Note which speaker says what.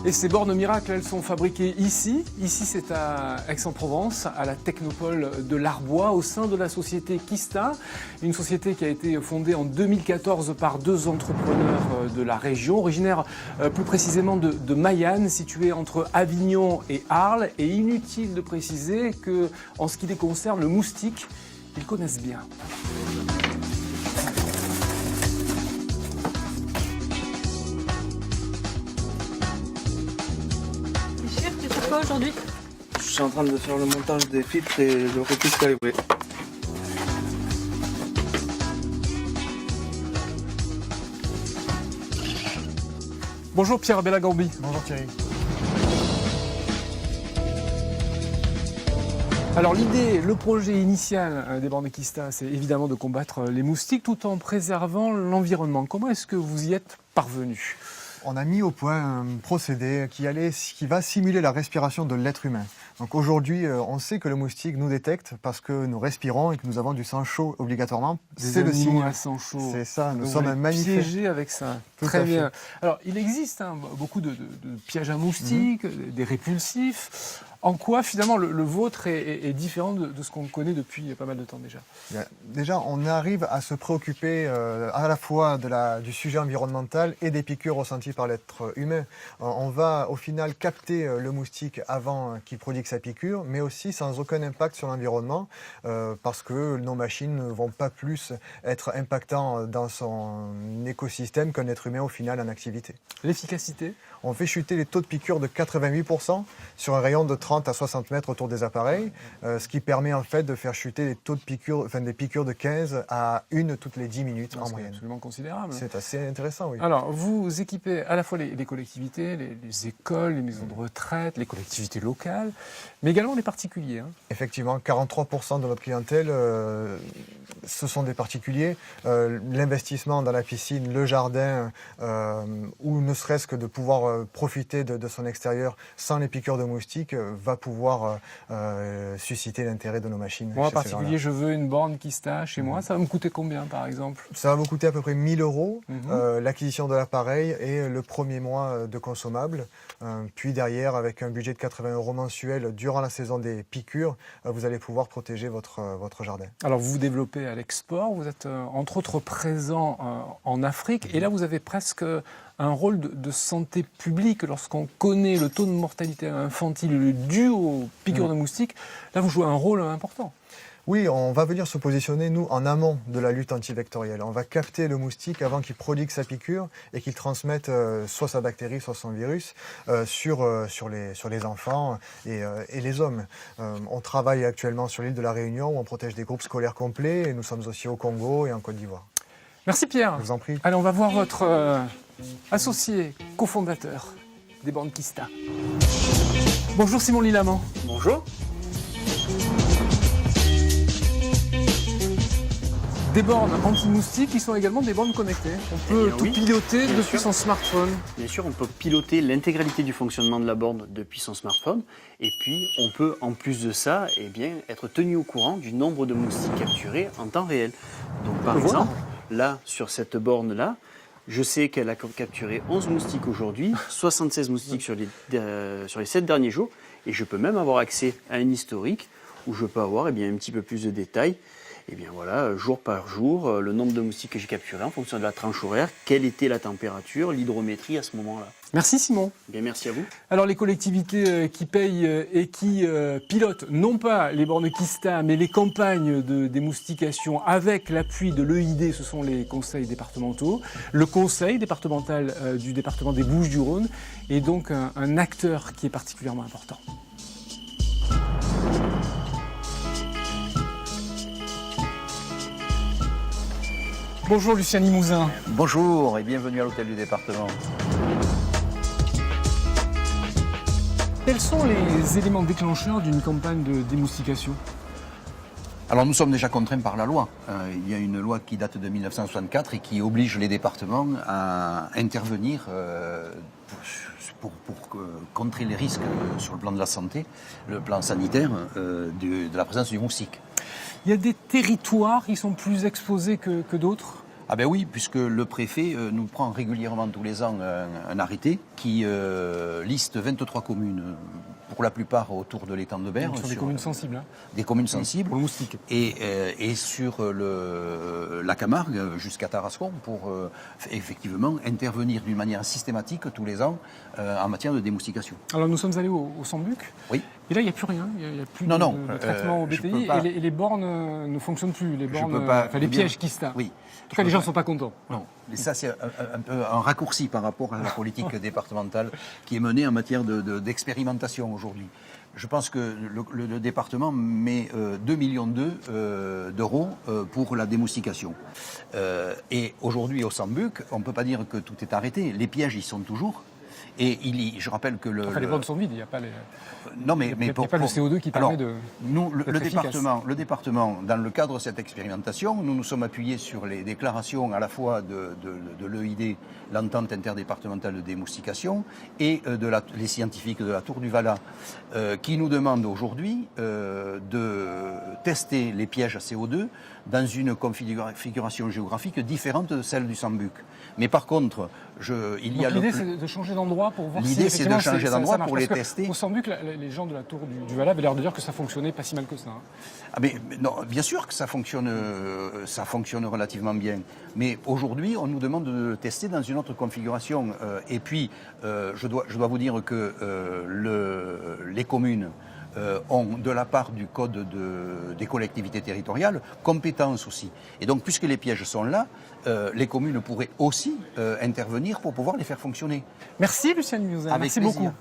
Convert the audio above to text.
Speaker 1: Et ces bornes miracles, elles sont fabriquées ici. Ici, c'est à Aix-en-Provence, à la technopole de l'Arbois, au sein de la société Kista, une société qui a été fondée en 2014 par deux entrepreneurs de la région, originaires plus précisément de Mayenne, située entre Avignon et Arles. Et inutile de préciser que, en ce qui les concerne, le moustique, ils connaissent bien.
Speaker 2: Aujourd'hui,
Speaker 3: je suis en train de faire le montage des filtres et le repli calibré.
Speaker 1: Bonjour Pierre Bellagambi.
Speaker 4: Bonjour Thierry.
Speaker 1: Alors l'idée, le projet initial des bornes Kista, c'est évidemment de combattre les moustiques tout en préservant l'environnement. Comment est-ce que vous y êtes parvenu ?
Speaker 4: On a mis au point un procédé qui va simuler la respiration de l'être humain. Donc aujourd'hui, on sait que le moustique nous détecte parce que nous respirons et que nous avons du sang chaud obligatoirement.
Speaker 1: C'est le signe à sang chaud.
Speaker 4: C'est ça, nous
Speaker 1: Donc
Speaker 4: sommes un mammifère.
Speaker 1: Piégé avec ça.
Speaker 4: Tout
Speaker 1: Très
Speaker 4: à
Speaker 1: bien.
Speaker 4: fait.
Speaker 1: Alors il existe beaucoup de pièges à moustiques, des répulsifs. En quoi finalement le vôtre est différent de ce qu'on connaît depuis pas mal de temps déjà ?
Speaker 4: Déjà, on arrive à se préoccuper à la fois du sujet environnemental et des piqûres ressenties par l'être humain. On va au final capter le moustique avant qu'il prodigue sa piqûre, mais aussi sans aucun impact sur l'environnement, parce que nos machines ne vont pas plus être impactantes dans son écosystème qu'un être humain au final en activité.
Speaker 1: L'efficacité ?
Speaker 4: On fait chuter les taux de piqûre de 88% sur un rayon de 30 à 60 mètres autour des appareils, ce qui permet en fait de faire chuter les taux de piqûre, des piqûres de 15 à 1 toutes les 10 minutes en moyenne.
Speaker 1: C'est absolument considérable.
Speaker 4: C'est assez intéressant, oui.
Speaker 1: Alors, vous équipez à la fois les collectivités, les écoles, les maisons de retraite, les collectivités locales, mais également les particuliers.
Speaker 4: Effectivement, 43% de notre clientèle, ce sont des particuliers. L'investissement dans la piscine, le jardin, ou ne serait-ce que de pouvoir profiter de son extérieur sans les piqûres de moustiques, va pouvoir susciter l'intérêt de nos machines.
Speaker 1: Moi, en particulier, je veux une borne Kista chez moi. Ça va me coûter combien, par exemple ?
Speaker 4: Ça va vous coûter à peu près 1 000 euros, l'acquisition de l'appareil et le premier mois de consommables. Puis derrière, avec un budget de 80 euros mensuel durant la saison des piqûres, vous allez pouvoir protéger votre jardin.
Speaker 1: Alors, vous vous développez à l'export. Vous êtes, entre autres, présent en Afrique. Et là, vous avez presque un rôle de santé publique. Lorsqu'on connaît le taux de mortalité infantile dû aux piqûres de moustiques, là, vous jouez un rôle important.
Speaker 4: Oui, on va venir se positionner, nous, en amont de la lutte antivectorielle. On va capter le moustique avant qu'il prodigue sa piqûre et qu'il transmette soit sa bactérie, soit son virus sur les enfants et les hommes. On travaille actuellement sur l'île de la Réunion où on protège des groupes scolaires complets et nous sommes aussi au Congo et en Côte d'Ivoire.
Speaker 1: Merci Pierre.
Speaker 4: Je vous en prie.
Speaker 1: Allez, on va voir votre associé, cofondateur des bornes Kista. Bonjour Simon Lilamant.
Speaker 3: Bonjour.
Speaker 1: Des bornes anti-moustiques qui sont également des bornes connectées. On peut tout piloter depuis son smartphone.
Speaker 5: Bien sûr, on peut piloter l'intégralité du fonctionnement de la borne depuis son smartphone. Et puis, on peut, en plus de ça, être tenu au courant du nombre de moustiques capturés en temps réel. Donc, par exemple, là, sur cette borne-là, je sais qu'elle a capturé 11 moustiques aujourd'hui, 76 moustiques sur les 7 derniers jours. Et je peux même avoir accès à un historique où je peux avoir un petit peu plus de détails. Et bien voilà, jour par jour, le nombre de moustiques que j'ai capturés en fonction de la tranche horaire, quelle était la température, l'hydrométrie à ce moment-là.
Speaker 1: Merci Simon.
Speaker 5: Bien, merci à vous.
Speaker 1: Alors les collectivités qui payent et qui pilotent non pas les bornes Kista, mais les campagnes de démoustication avec l'appui de l'EID, ce sont les conseils départementaux. Le conseil départemental du département des Bouches-du-Rhône est donc un acteur qui est particulièrement important. Bonjour Lucien Limousin.
Speaker 6: Bonjour et bienvenue à l'hôtel du département.
Speaker 1: Quels sont les éléments déclencheurs d'une campagne de démoustication ?
Speaker 6: Alors nous sommes déjà contraints par la loi. Il y a une loi qui date de 1964 et qui oblige les départements à intervenir pour contrer les risques sur le plan de la santé, le plan sanitaire de la présence du moustique.
Speaker 1: Il y a des territoires qui sont plus exposés que d'autres ?
Speaker 6: Ah ben oui, puisque le préfet nous prend régulièrement tous les ans un arrêté qui liste 23 communes, pour la plupart autour de l'étang de Berre.
Speaker 1: Ce sont des communes sensibles. Hein.
Speaker 6: Des communes sensibles.
Speaker 1: Pour le moustique.
Speaker 6: Et sur la Camargue jusqu'à Tarascon pour effectivement intervenir d'une manière systématique tous les ans en matière de démoustication.
Speaker 1: Alors nous sommes allés au Sambuc.
Speaker 6: Oui.
Speaker 1: Et là, il n'y a plus rien. Il n'y a plus
Speaker 6: Non,
Speaker 1: de,
Speaker 6: non,
Speaker 1: de traitement au
Speaker 6: je
Speaker 1: BTI.
Speaker 6: peux pas.
Speaker 1: Et les bornes ne fonctionnent plus. Les bornes,
Speaker 6: peux pas
Speaker 1: les
Speaker 6: vous dire.
Speaker 1: pièges Kista.
Speaker 6: Oui.
Speaker 1: En tout cas, les gens ne sont pas contents.
Speaker 6: Non, mais ça c'est un peu un raccourci par rapport à la politique départementale qui est menée en matière d'expérimentation aujourd'hui. Je pense que le département met 2,2 millions d'euros pour la démoustication. Et aujourd'hui au Sambuc, on ne peut pas dire que tout est arrêté. Les pièges, ils sont toujours. Et je rappelle que
Speaker 1: Enfin, les bornes sont vides, il n'y a pas les...
Speaker 6: Non, mais
Speaker 1: il n'y a pas le CO2 qui permet de...
Speaker 6: Nous,
Speaker 1: d'être efficace.
Speaker 6: le département, dans le cadre de cette expérimentation, nous nous sommes appuyés sur les déclarations à la fois de l'EID, l'entente interdépartementale de démoustication, et les scientifiques de la Tour du Valat, qui nous demandent aujourd'hui de tester les pièges à CO2 dans une configuration géographique différente de celle du Sambuc. Mais par contre,
Speaker 1: l'idée, c'est de changer d'endroit pour voir si
Speaker 6: l'idée, c'est de changer d'endroit pour les tester.
Speaker 1: Au Sambuc, les gens de la Tour du Valat avaient l'air de dire que ça fonctionnait pas si mal que ça. Hein.
Speaker 6: Ah mais non, bien sûr que ça fonctionne relativement bien. Mais aujourd'hui, on nous demande de le tester dans une autre configuration. Et puis, je dois vous dire que les communes ont, de la part du Code des collectivités territoriales, compétence aussi. Et donc, puisque les pièges sont là, les communes pourraient aussi intervenir pour pouvoir les faire fonctionner.
Speaker 1: Merci Lucien Miouzin, merci
Speaker 6: plaisir.
Speaker 1: beaucoup.